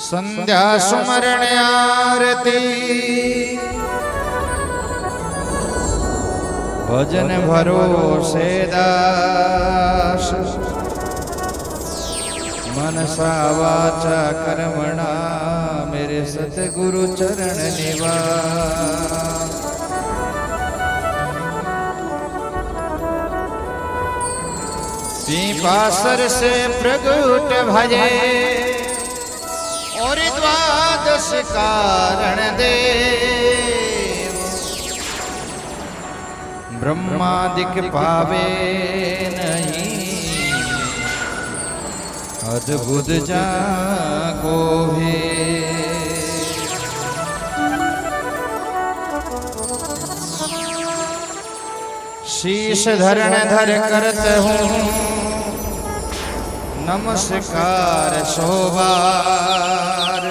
संध्या सुमरण आरती भजन भरोसे दास मनसा वाचा कर्मणा मेरे सतगुरु चरण निवास। पासर से प्रगट भजे और द्वादश कारण दे ब्रह्मादिक पावे नहीं अद्भुत जागो है। शीश धरण धर करत हूँ नमस्कार शोभार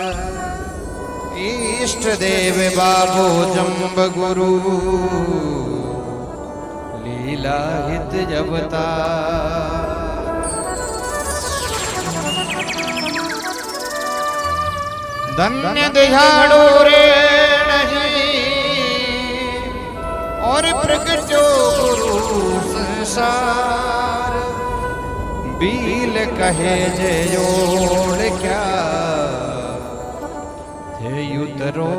इष्ट देव बाबू जम्ब गुरु लीला हित जबता। धन्य दिहाड़ो रे नहीं और प्रगटो गुरु संसार बील कहे जे जोड़ क्या थे युतरो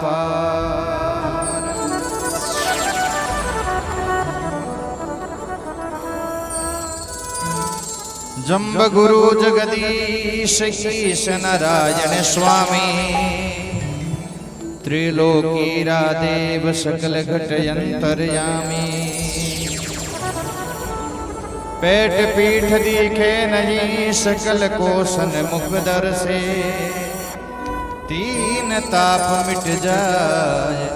पार। जम्ब गुरु जगदीश ईश नारायण स्वामी त्रिलोकीरा देव सकल घट अंतर्यामी। पेट पीठ दिखे नहीं सकल कोशन मुख दर से तीन ताप मिट जाए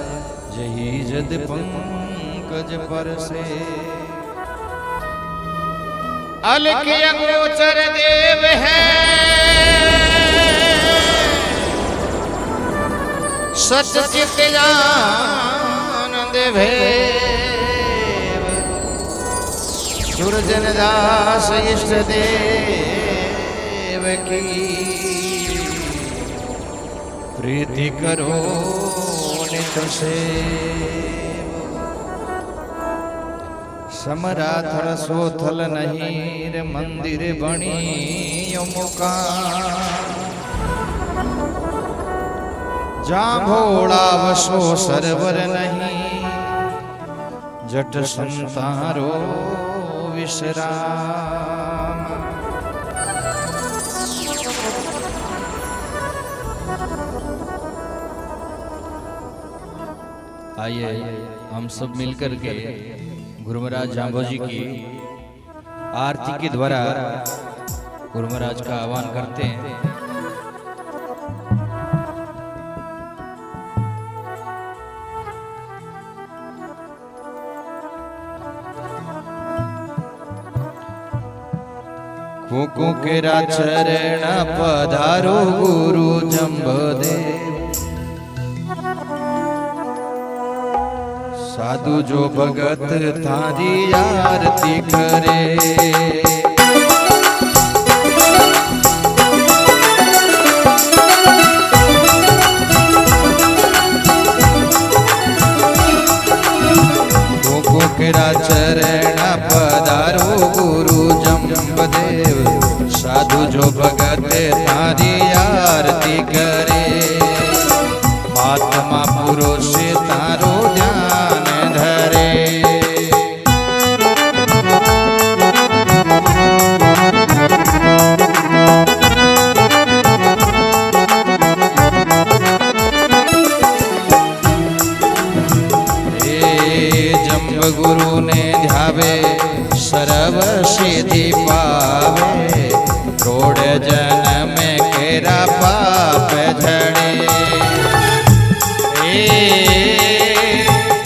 जही जद पंकज पर से। अलख अगोचर देव है सच चित आनंद भे दुर्जन दास इष्ट देव की प्रीति करो नित से। समराथल सोथल नहीं रे मंदिर बनी मुकाम जा भोला वसो सरवर नहीं जट संतारो विश्राम। आइए हम सब मिलकर के गुरु महाराज जांबो जी की आरती के द्वारा गुरु महाराज का आह्वान करते हैं। कुकु केरा चरण पधारो गुरु जम्बदेव साधु जो भगत थारी आरती करे। कुकु केरा चरण पधारो गुरु जम्बदेव साधु जो भगत तारी आरती करे। महात्मा पुरुष तारो ध्यान धरे। जम्ब गुरु ने ध्यावे सर्व सिद्धि पावे रोड जन्म केरा पाप झड़े।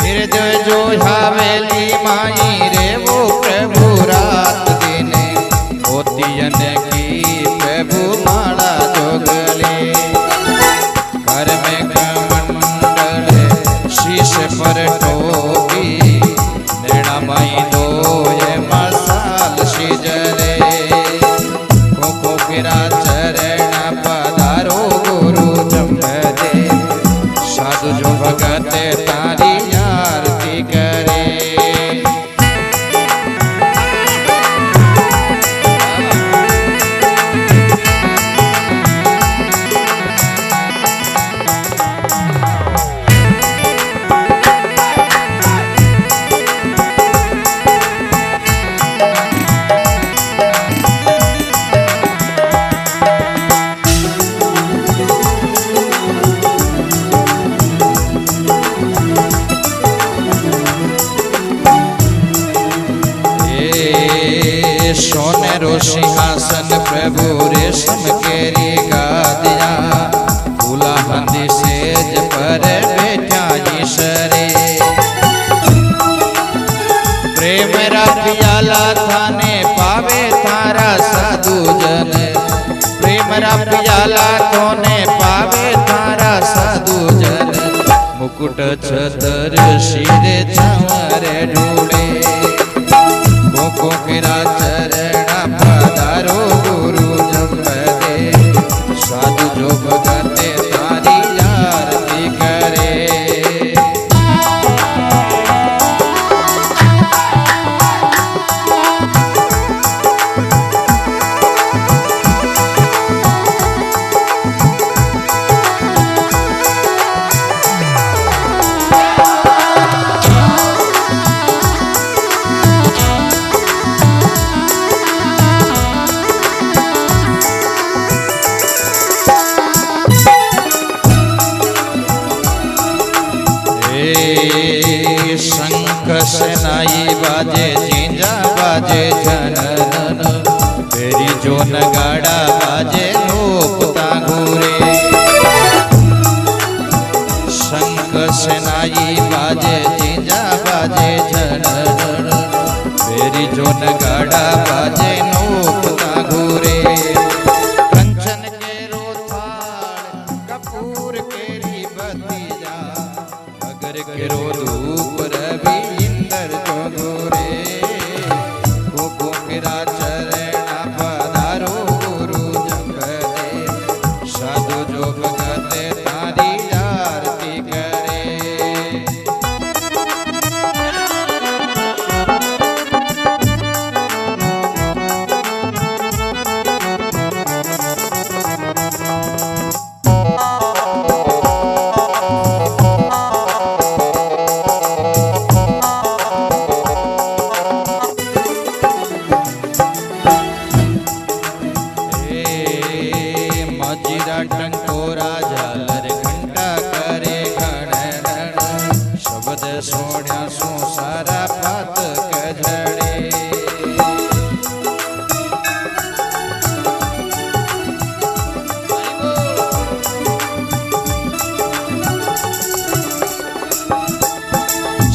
हृदय जो हावेली माई रे वो प्रभु रात दिन होतियन की प्रभु माला जोगले। घर में कमंडल शीश पर टोपी नैना माई दो ये मसाल शिजरे। कोको किरा चरण पद रेशम केरी गादिया फूला हंदी सेज पर बैठा ईशरे प्रेम रा पियाला थाने पावे थारा साधु जन प्रेम रा पियाला तोने पावे थारा साधु जन मुकुट छतर शिरे छावरे ढूंढे कोको केरा चरणा पधारो गुरु जंबदे साधु जो भगते तारी आरती करे शंख शनाई बाजे झिंझा बाजे जनन फेरी जो नगाड़ा बाजे लोपता घूरे शंख शनाई बाजे झिंझा बाजे जनन फेरी जो नगाड़ा बाजे लोपता घूरे कंचन केरो थाल कपूर केरी बतीजा अगर केरो धूप रवि इंदर जो दूरे कोको केरा चरणा पधारो गुरु जंबदे साधु जो भगते तारी आरती करे टंकोरा झालर घंटा करे घण शब्द सोण्या सो सारा पात कजड़े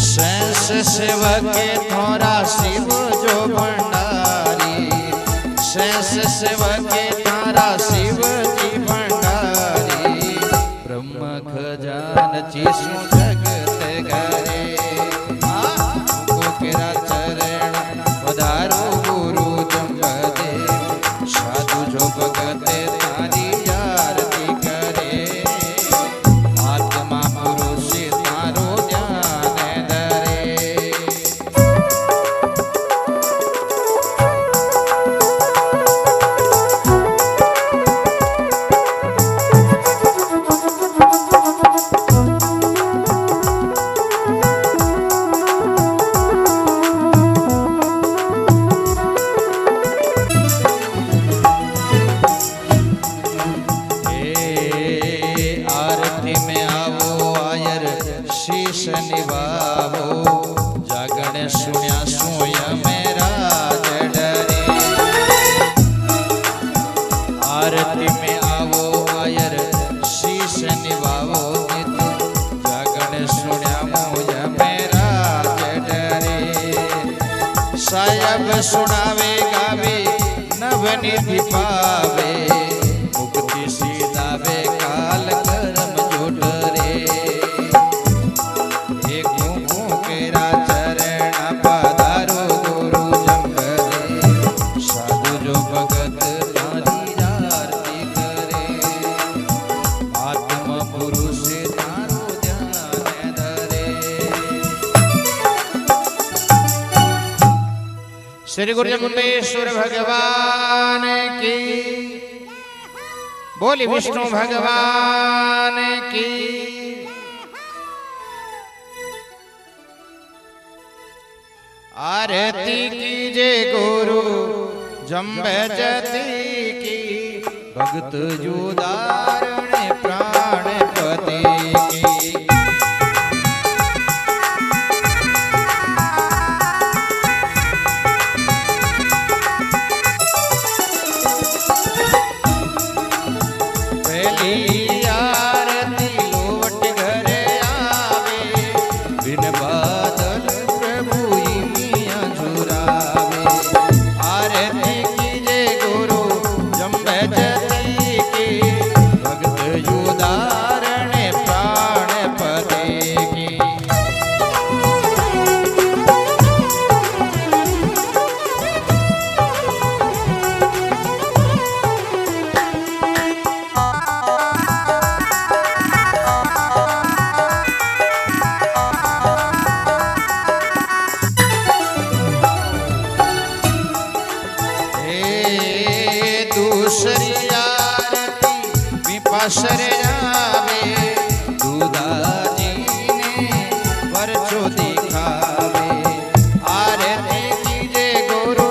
शेष सेवके थोरा शिव जो भंडारी शेष सेवके थारा शिव ब्रह्म खजान चीसु जगत करे मुको केरा चरण पधारो गुरु जंबदे साधु जो भगते तारी आरती करे आत्मा पुरुष तारो ध्यान धरे शीश निभावो जागण सुन्या सोय मेरा डरे आरती में आवो आयर शीश निभावो जागण सुन्या मोय मेरा डरे सायब सुनावे गावे नवनिधि पावे मुक्ति सीधावे काल कर्म जोटरे केरा चरण पधारो गुरु जंबदे साधु जो भगत तारी आरती करे आत्म पुरुष तारो ध्यान धरे श्री गुरु जगदीश्वर भगवान की बोली विष्णु भगवान की आरती कीजे गुरु जंबजती की भगत जुदारण प्राणपति की आरती विपासर जावे दूधाजी ने परचो दिखावे आरती कीजे गुरु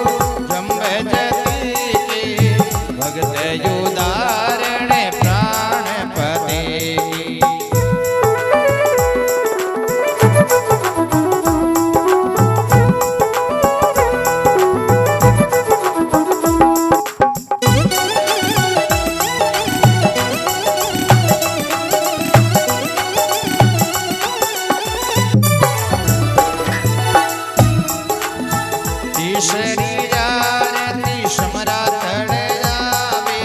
जम्बे जती के भगत उदाहरण प्राणपति तीसरी आरती सम्राट जावे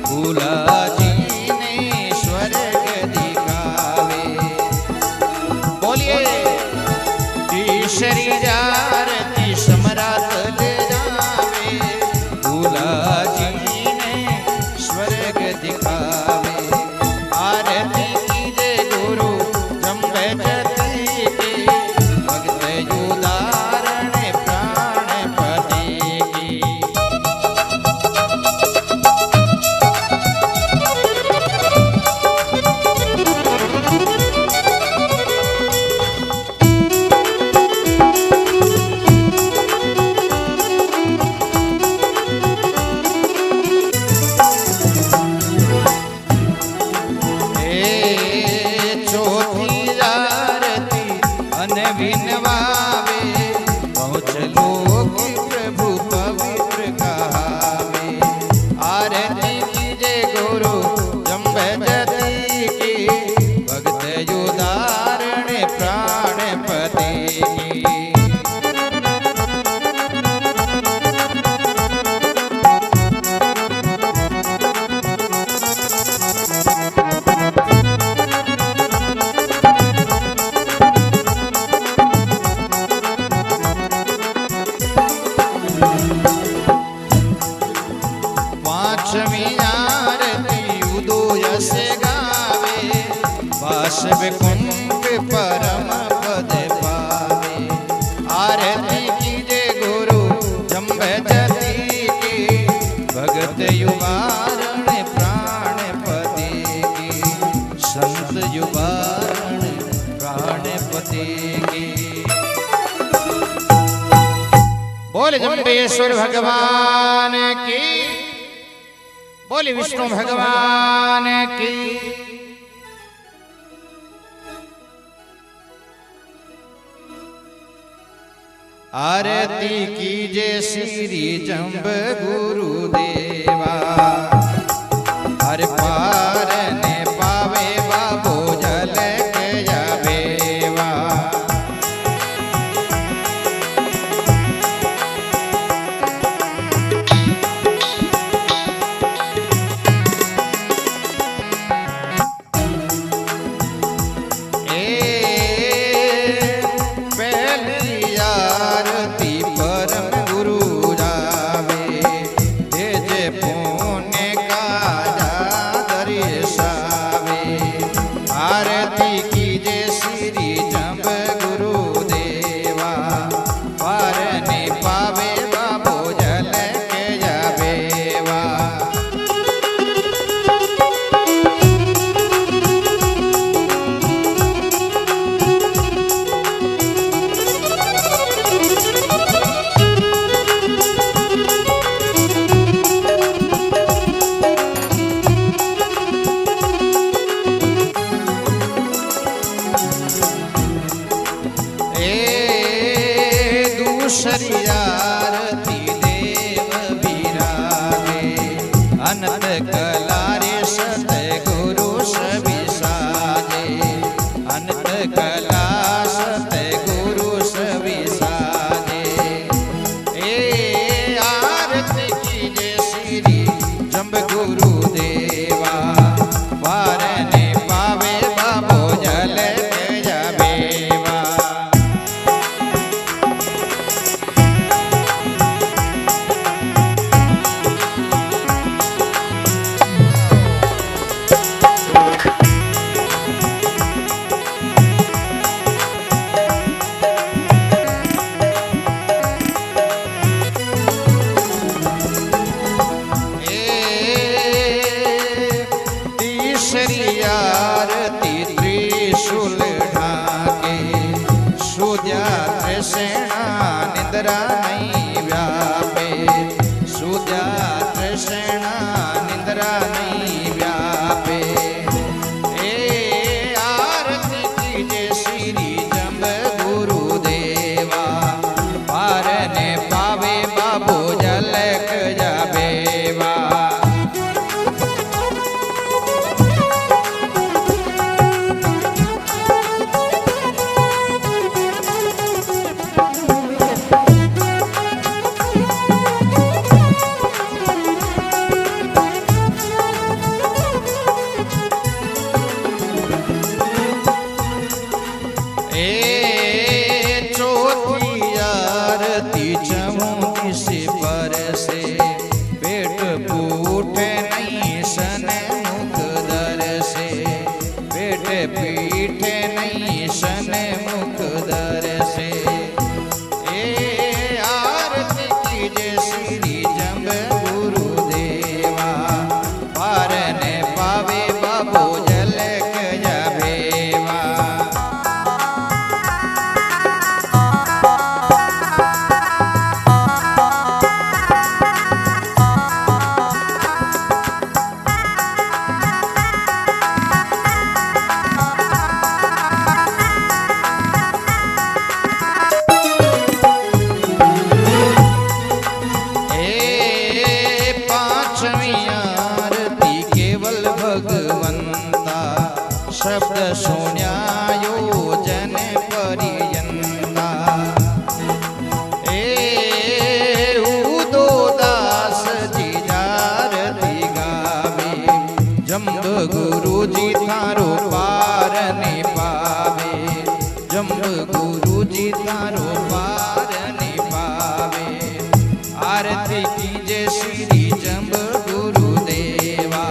भूलाजी ने स्वर्ग दिखावे बोलिए तीसरी आरती सम्राट जावे भूलाजी ने स्वर्ग दिखावे आरती कीजे गुरु जम्बे जती के भगत उदाहरण विनवावे पहुँच लोग प्रभु पवित्र कहावे आरती कीजे गुरु जम्बे जती की भगत उदाहरण प्राणपति आरती उदोय से गावे वासव कुंभ परम पद पावे आरती कीजे गुरु जम्बे जती की भगत युवारण प्राणपति की संत युवारण प्राणपति की बोले जम्बेश्वर भगवान की बोले विष्णु भगवान की आरती कीजे श्री जम्ब गुरुदेवा हर पार ने पावे बाबो जल के जावेवा आरती देव विरागे अनंत कलारे सत गुरु सभी साजे अनंत कला सत गुरु सभी साजे ए आरती कीजे श्री जम्ब गुरु देवा वारने पावे बाबो जल के जावेवा Thank you. शब्द सुण्यायोजन पर्यंता उदोदास जी जारती गावे जंब गुरुजी थारो पार ने पावे जंब गुरुजी थारो पार ने पावे आरती कीजे श्री जंब गुरुदेवा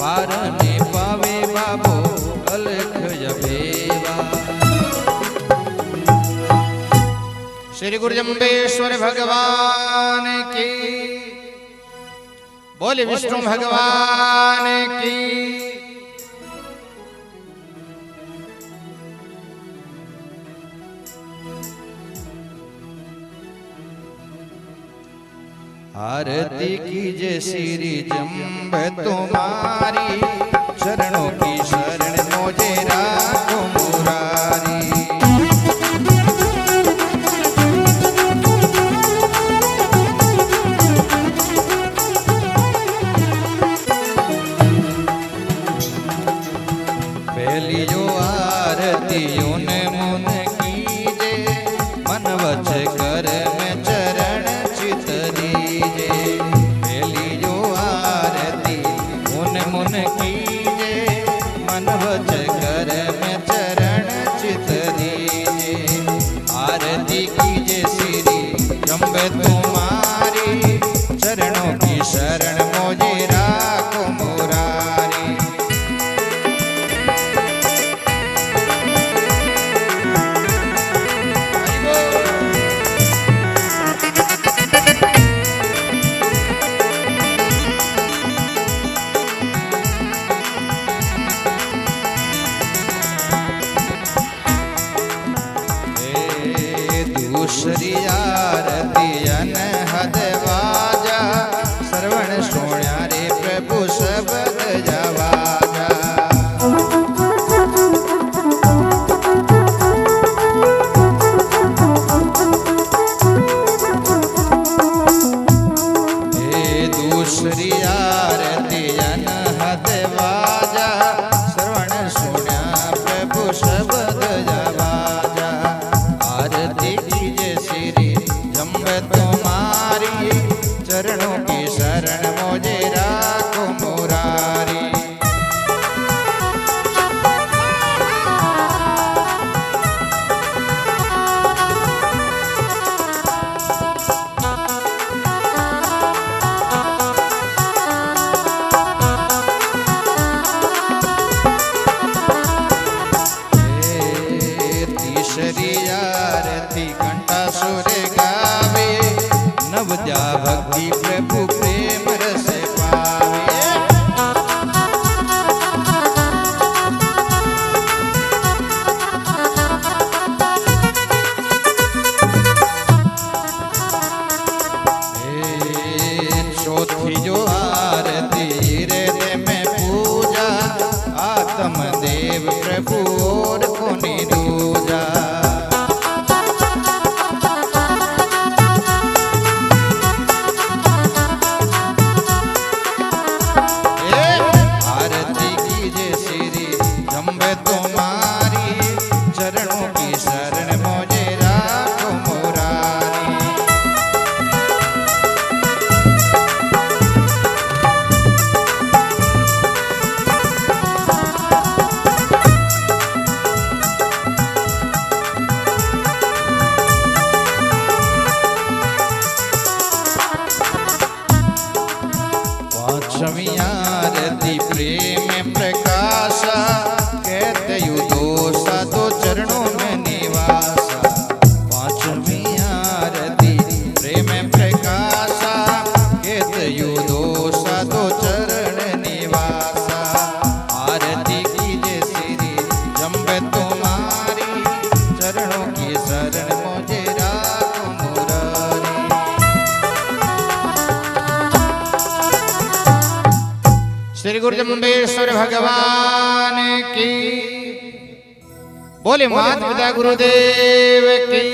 पार ने पावे बाबो अलख जबेवा। श्री गुरु जम्बेश्वर भगवान की बोले विष्णु भगवान की। आरती कीजे श्री जम्ब तुम्हारी चरणों की शरण मोजे राखो मुरारी। पहली जो आरती उन मुन कीजे मन वच कर में चरण चित दीजे। पहली जो आरती उन मुन कीजे मन वच कर में चरण चित दीजे। आरती कीजे श्री जंब तुम्हारी चरणों की शरण मोजे राखो मुरारी। दूसरी आरती अनहद वाजा श्रवण सोण्या रे प्रभु शब्द जवाजा। दूसरी आरती अनहद वाजा श्रवण सोण्या प्रभु शब्द जवाजा। आरती कीजे श्री जंब तुम्हारी चरणों की शरण मोजे राखो मुरारी। तीसरी आरती कंठासुर गावे नवजा भक्ति प्रभु प्रेम रस पावे। चौथी जो आरती हृदय में पूजा आत्मदेव प्रभु और कोनी दूजा। आरती कीजे श्री जंब तुम्हारी चरणों की शरण मोजे राखो मुरारी। पांचवी आरती प्रेम प्रकाशा कहते युदोषा तो चरणों में निवासा। पांचवी आरती प्रेम प्रकाशा कहते युदोषा तो चरण निवासा। आरती कीजे श्री जंब तुम्हारी चरणों की शरण मोजे राखो मुरारी। श्री गुरु जम्बेश्वर भगवान की बोले माता पिता गुरुदेव की।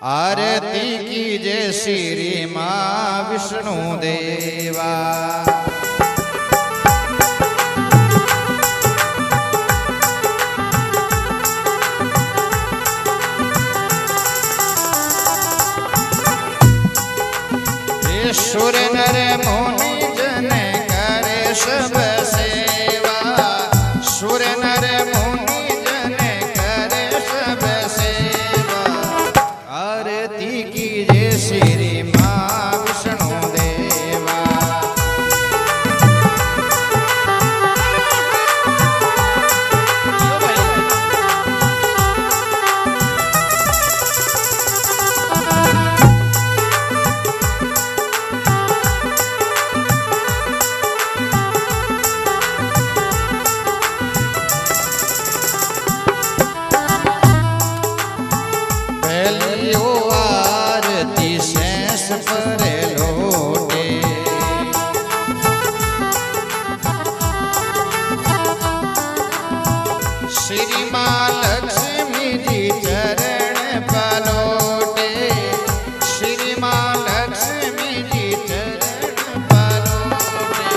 आरती कीजे श्री मां विष्णु देवा। सुर नर मुनि जन करे सब सेवा, सुर नर मुनि जन करे सब सेवा। आरती कीजे श्री मां विष्णु देवा। श्री मां लक्ष्मी जी चरण पलोटे, श्री मां लक्ष्मी जी चरण पलोटे।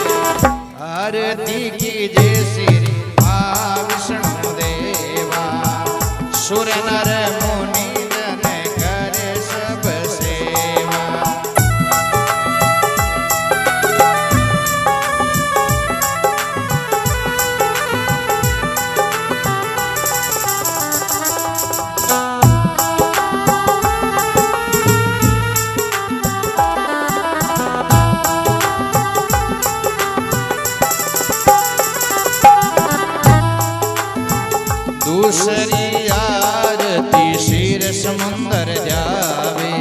आरती कीजे श्री मां विष्णु देवा। सुर नर मुनि जन करे सब सेवा। दूसरी आरती क्षीर समुंदर जावे,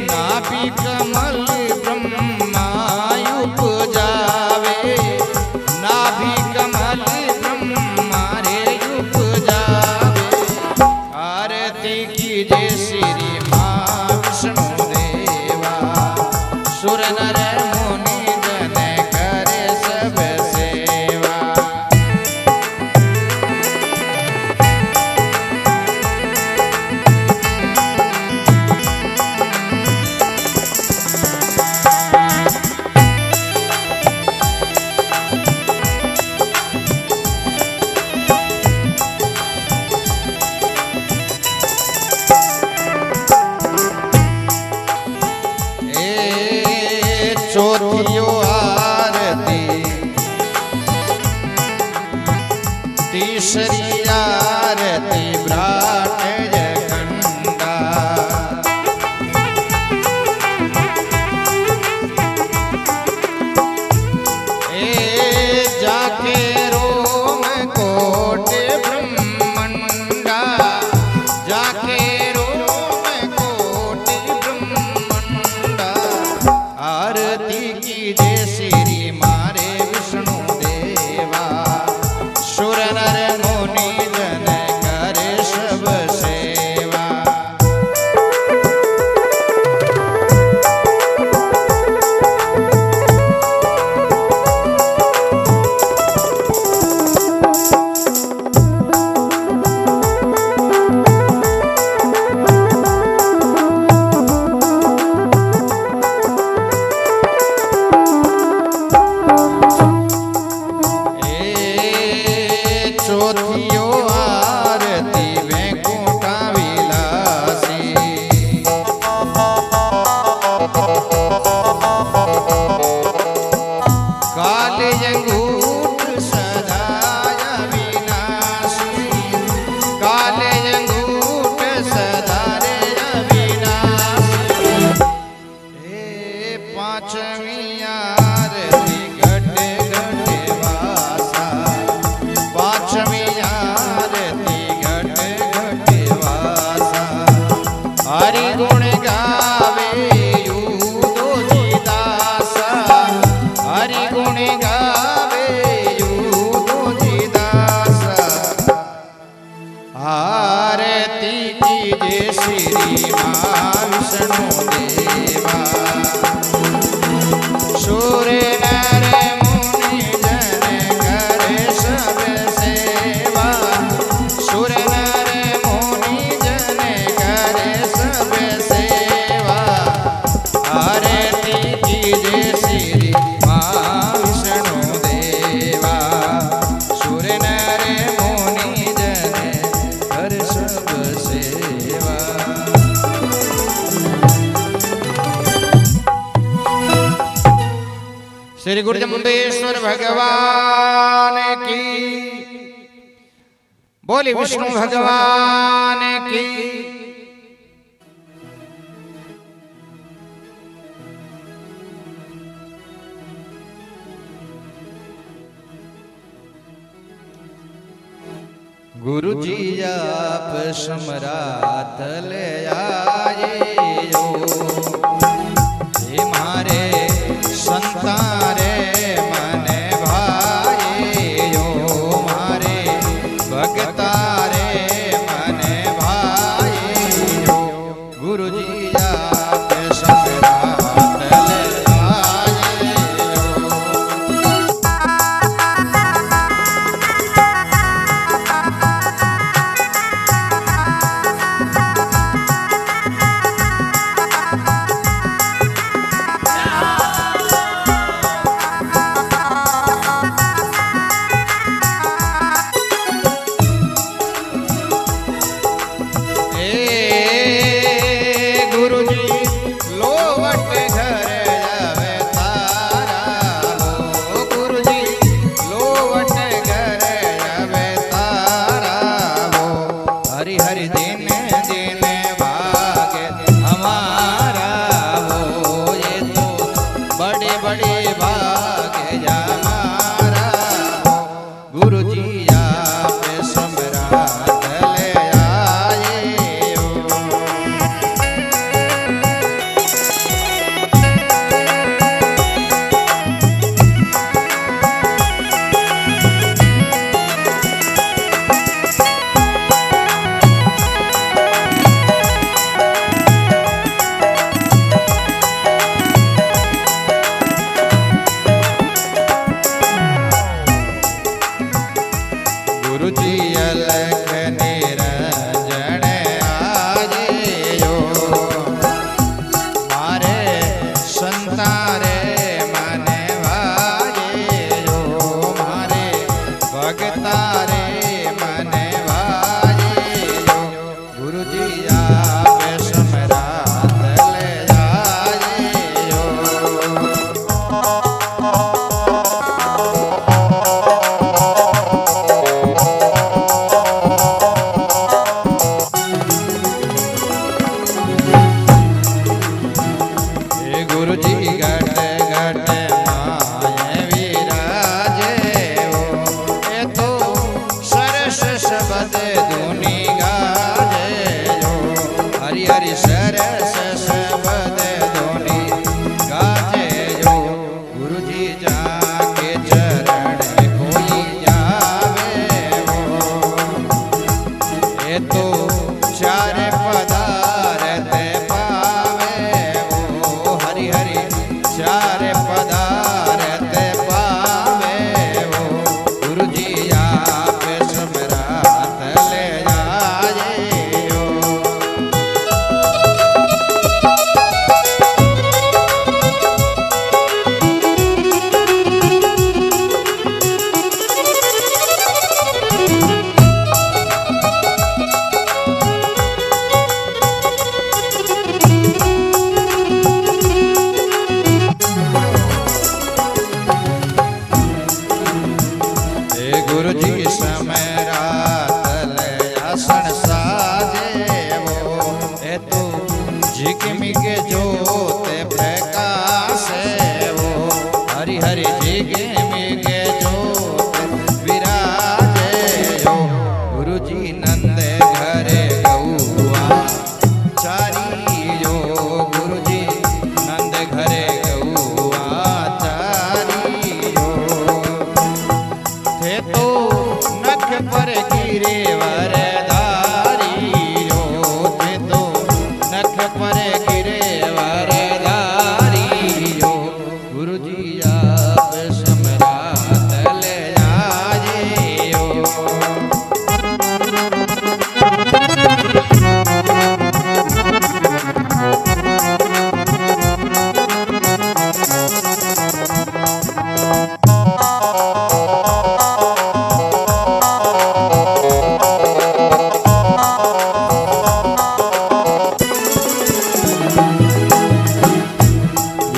नाभि कमल ब्रह्मा उपजावे, नाभि कमल ब्रह्मा रे उपजावे। आरती कीजे श्री मां विष्णु देवा। सुर नर मुनि जन करे सब सेवा। चौथियो आरती, तीसरी आरती ब्राट जखंडा। जाके रोम कोट ब्रह्मंडा, जाके रोम कोट ब्रह्मंडा। आरती कीजे श्री मारे विष्णु देवा। सुर नर मुनि जन करे सब सेवा। चौथियो आरती वैकुंठा विलासी, काले अंगूठ सदाया विनाशी, काले अंगूठ सदारे अविनाशी। पांचवी आरती घट घट वासा, पांचवी आरती घट घट वासा। हरि गुण गावे युदोजी दासा, हरि गुण गावे युदोजी दासा। आरती कीजे श्री मां विष्णु देवा। सुर नर मुनि जन श्री गुरु जम्बेश्वर भगवान की, बोली विष्णु भगवान की। गुरु जी आप समरात ले आए हो, हे मारे संतारे मने भाई हो, मारे भगतारे मने भाई हो। गुरु जी आप समरात ले आए हो।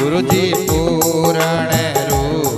गुरुजी पूर्ण रूप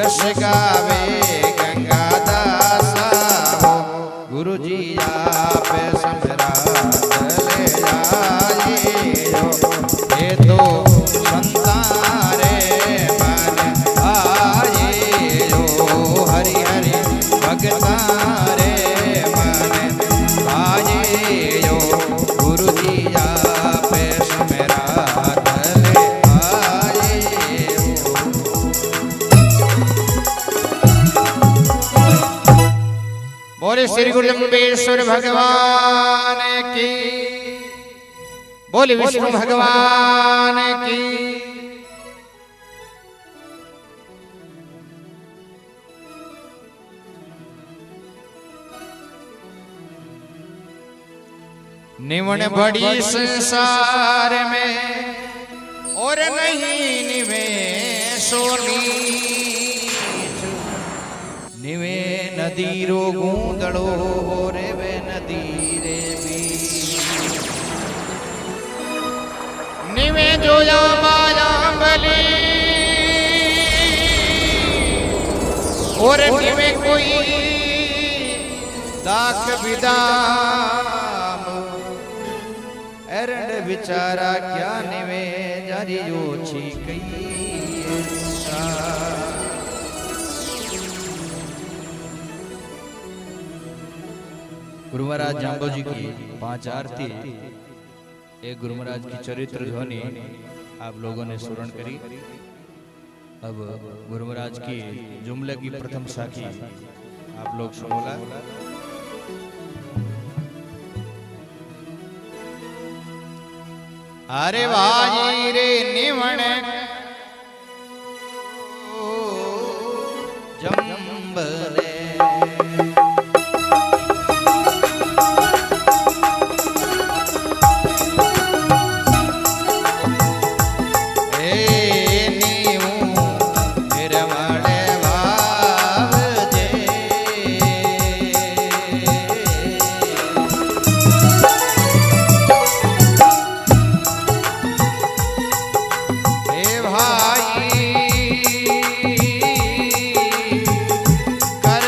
यश गावे गंगादास हो गुरु जी आप समरात ले आइयो ये तो संतारे मन आइयो हरि हरि भगतारे मन आइयो गुरु जी आप समरात ले आइयो। बोले श्री गुरु जम्बेश्वर भगवान की, बोले विष्णु भगवान की। निवण बड़ी संसार में और नहीं निवे सोनी निवे नदी रो गूंदड़ो रे वे नदी रे भी निवे जोया माया बली और निवे कोई दाख विदाम एरंड बिचारा क्या निवे जारी जो छी कई गुरु महाराज जांबोजी की 5 आरती एक गुरु महाराज की चरित्र ध्वनि आप लोगों ने स्मरण करी। अब गुरु महाराज की जुमले की प्रथम साखी आप लोग सुनोला। अरे भाई रे निवण जंबले कर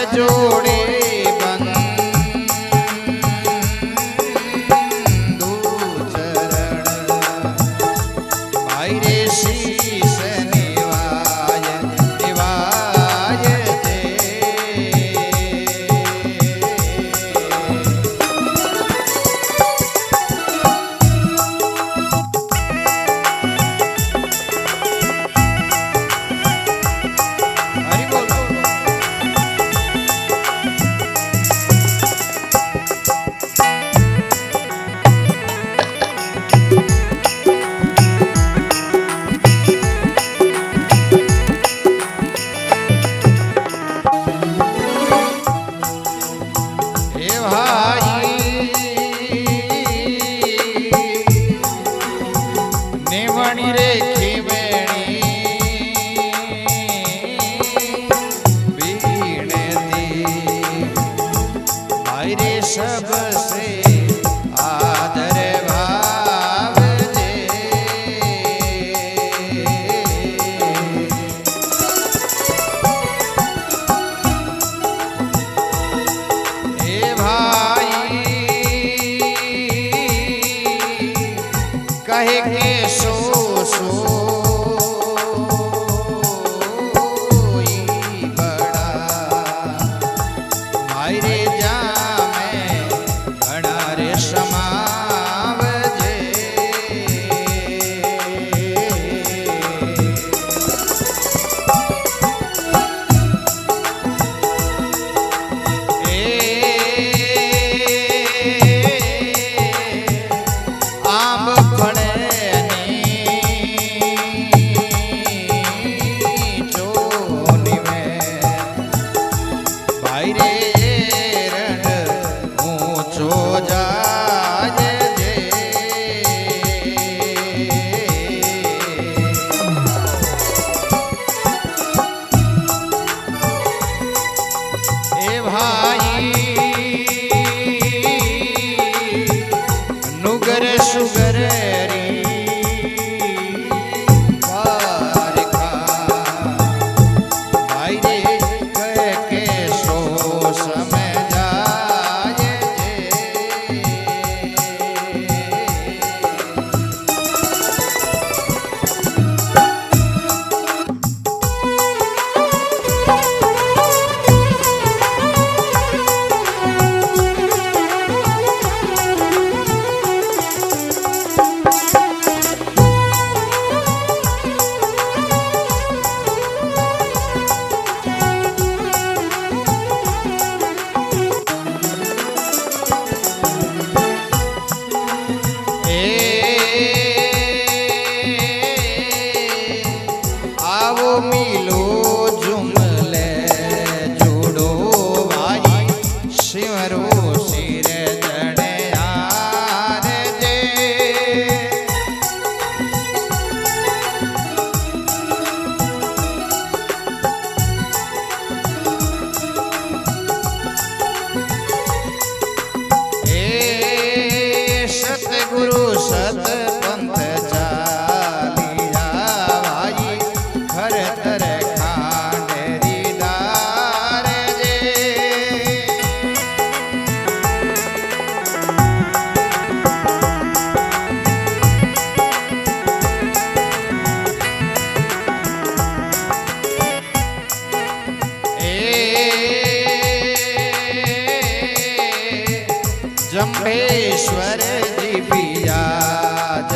जम्भेश्वर जी बिराज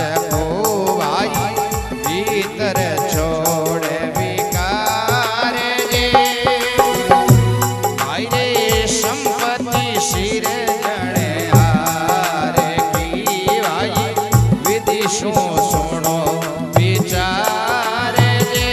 भाई भीतर छोड़ विकार जे भाई रे संपत्ति सिर जड़े हार की भाई विदिशो सुनो विचार जे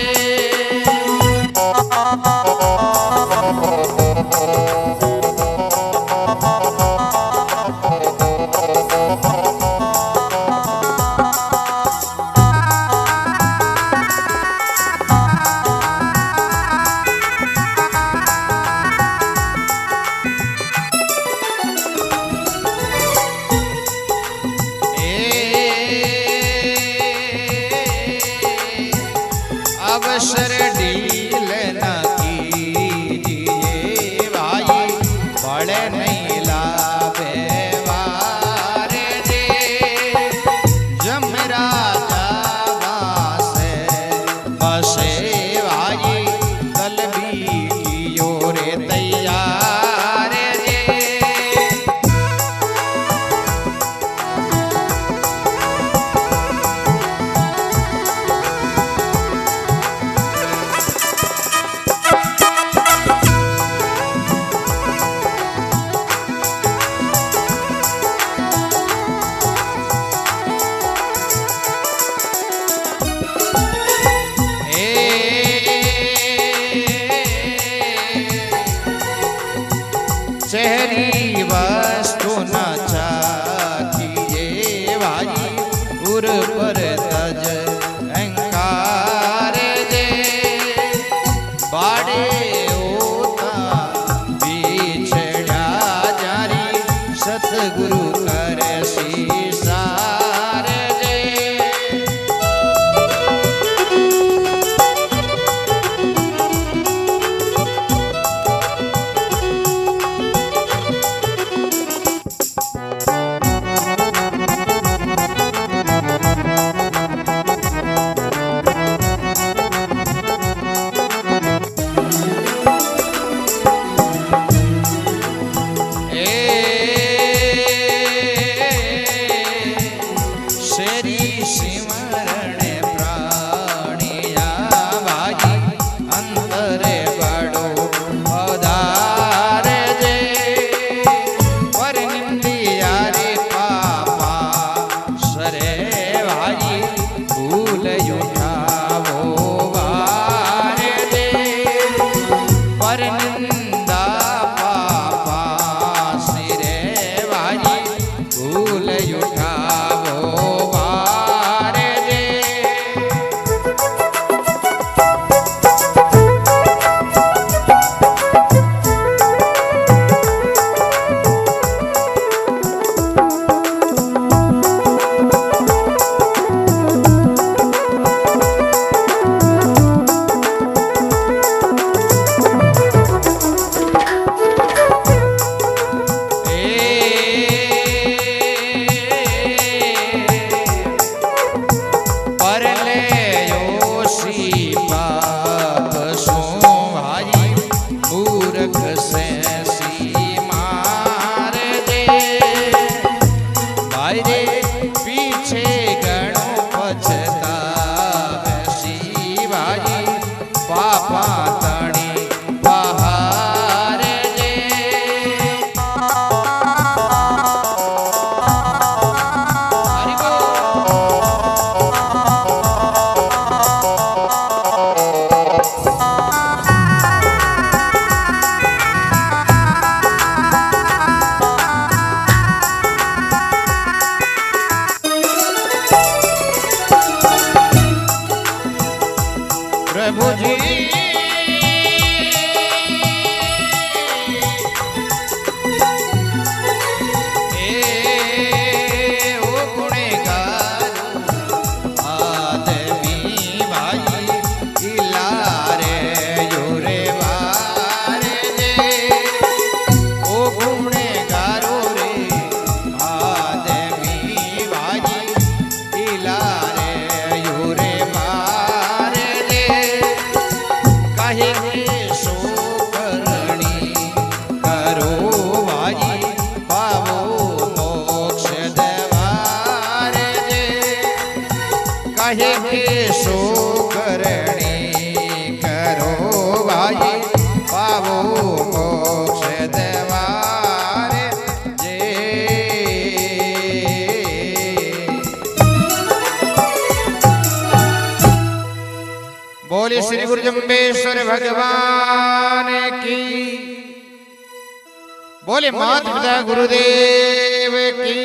जगदम्बेश्वर भगवान की। बोले माता पिता गुरुदेव की।